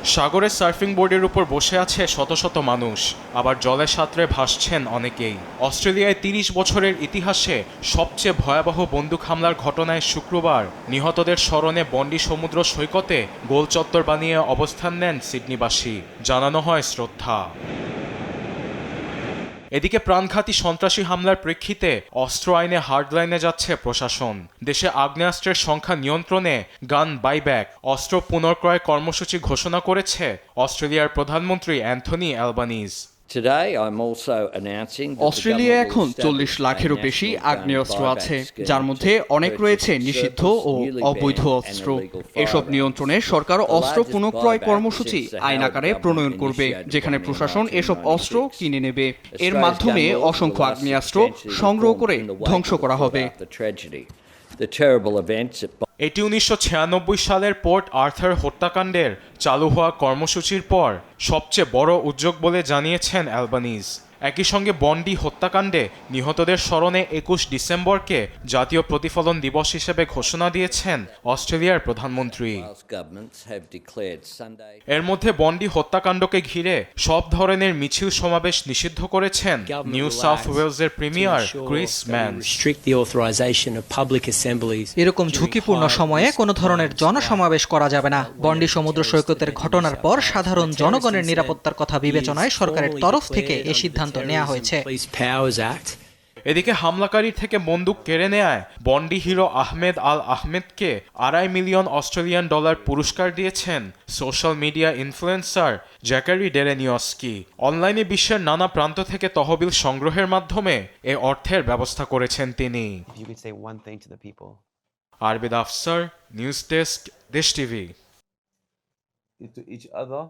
সাগরের সার্ফিং বোর্ডের উপর বসে আছে শত শত মানুষ, আবার জলে সাঁতরে ভাসছেন অনেকেই। অস্ট্রেলিয়ায় ৩০ বছরের ইতিহাসে সবচেয়ে ভয়াবহ বন্দুক হামলার ঘটনায় শুক্রবার নিহতদের স্মরণে বন্ডি সমুদ্র সৈকতে গোল চত্বর বানিয়ে অবস্থান নেন সিডনিবাসী। জানানো হয় শ্রদ্ধা। এদিকে প্রাণঘাতী সন্ত্রাসী হামলার প্রেক্ষিতে অস্ত্র আইনে হার্ডলাইনে যাচ্ছে প্রশাসন। দেশে আগ্নেয়াস্ত্রের সংখ্যা নিয়ন্ত্রণে গান বাইব্যাক অস্ত্র পুনর্ক্রয় কর্মসূচি ঘোষণা করেছে অস্ট্রেলিয়ার প্রধানমন্ত্রী অ্যান্থনি অ্যালবানিজ। অস্ট্রেলিয়ায় এখন 40 লাখেরও বেশি আগ্নেয়াস্ত্র আছে, যার মধ্যে অনেক রয়েছে নিষিদ্ধ ও অবৈধ অস্ত্র। এসব নিয়ন্ত্রণে সরকার অস্ত্র পুনঃক্রয় কর্মসূচি আইন আকারে প্রণয়ন করবে, যেখানে প্রশাসন এসব অস্ত্র কিনে নেবে। এর মাধ্যমে অসংখ্য আগ্নেয়াস্ত্র সংগ্রহ করে ধ্বংস করা হবে। এটি 1996 সালের পোর্ট আর্থার হত্যাকাণ্ডের চালু হওয়া কর্মসূচির পর সবচেয়ে বড় উদ্যোগ বলে জানিয়েছেন অ্যালবানিজ। একই সঙ্গে বন্ডি হত্যাকাণ্ডে নিহতদের স্মরণে 21 ডিসেম্বরকে জাতীয় প্রতিফলন দিবস হিসেবে ঘোষণা দিয়েছেন অস্ট্রেলিয়ার প্রধানমন্ত্রী। এর মধ্যে বন্ডি হত্যাকাণ্ডকে ঘিরে সব ধরনের মিছিল সমাবেশ নিষিদ্ধ করেছেন নিউ সাউথ ওয়েলসের প্রিমিয়ার ক্রিস ম্যানস। এরকম ঝুঁকিপূর্ণ সময়ে কোনো ধরনের জনসমাবেশ করা যাবে না। বন্ডি সমুদ্র সৈকতের ঘটনার পর সাধারণ জনগণের নিরাপত্তার কথা বিবেচনায় সরকারের তরফ থেকে এ সিদ্ধান্ত নেওয়া হয়েছে। এদিকে হামলাকারী থেকে বন্দুক কেড়ে নেয় বন্ডি হিরো আহমেদ আল আহমেদকে $2.5 মিলিয়ন অস্ট্রেলিয়ান ডলার পুরস্কার দিয়েছেন সোশ্যাল মিডিয়া ইনফ্লুয়েন্সার জ্যাকারি ডেরেনিয়স্কি। অনলাইনে বিশ্বের নানা প্রান্ত থেকে তহবিল সংগ্রহের মাধ্যমে এ অর্থের ব্যবস্থা করেছেন তিনি। আরবিদ আফসার, নিউজ ডেস্ক, দেশ টিভি। To each other